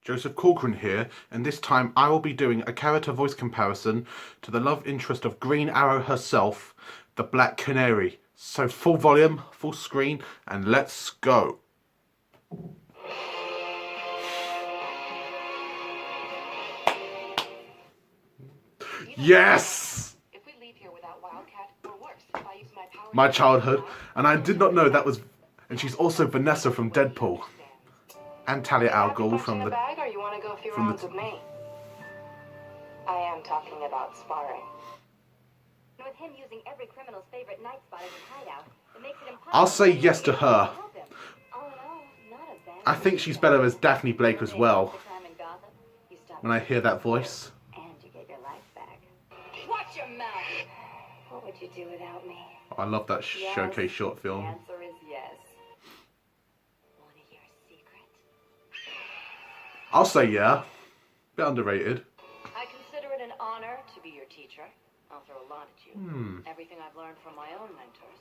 Joseph Corcoran here, and this time I will be doing a character voice comparison to the love interest of Green Arrow herself, the Black Canary. So full volume, full screen, and let's go. Yes! If we leave here without Wildcat, or worse, if I use my power, my childhood, and I did not know that was, and she's also Vanessa from Deadpool. And Talia al Ghul from the... bag, or you want to go a few rounds with me? I am talking about sparring. With him using every criminal's favorite night spot as his hideout, it makes it impossible. I'll say yes to her. All in all, not a bad I think she's better as Daphne Blake as well. time in Gotham, you stopped When I hear that voice. and you gave your life back. Watch your mouth! What would you do without me? I love that showcase short The film. answer is yes. Want to hear a secret? I'll say yeah. Bit underrated. I consider it an honor to be your teacher. I'll throw a lot at you. Everything I've learned from my own mentors.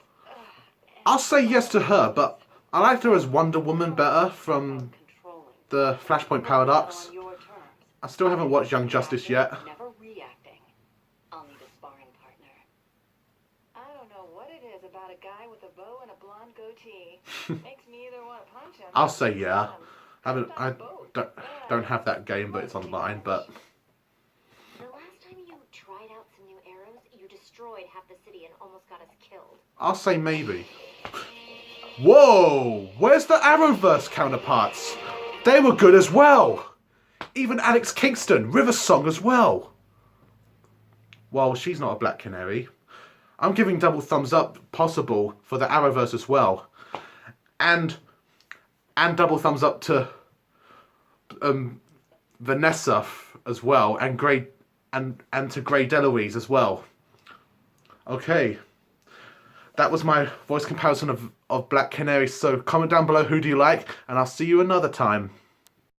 I'll say yes to her, but I liked her as Wonder Woman better from Controlling. the Flashpoint Paradox. On your terms. I still haven't watched Young Justice yet. Never reacting. I'll need a sparring partner. I don't know what it is about a guy with a bow and a blonde goatee. Makes me either want to punch him. I'll say yeah. I don't have that game, but it's online. But The last time you tried out some new arrows, you destroyed half the city and almost got us killed. I'll say maybe. Whoa! Where's the Arrowverse counterparts? They were good as well. Even Alex Kingston, River Song as well. Well, she's not a Black Canary. I'm giving double thumbs up, possible, for the Arrowverse as well, and double thumbs up to Vanessa as well, and Grey and to Grey Deloise as well. Okay, that was my voice comparison of Black Canary. So comment down below who do you like, and I'll see you another time.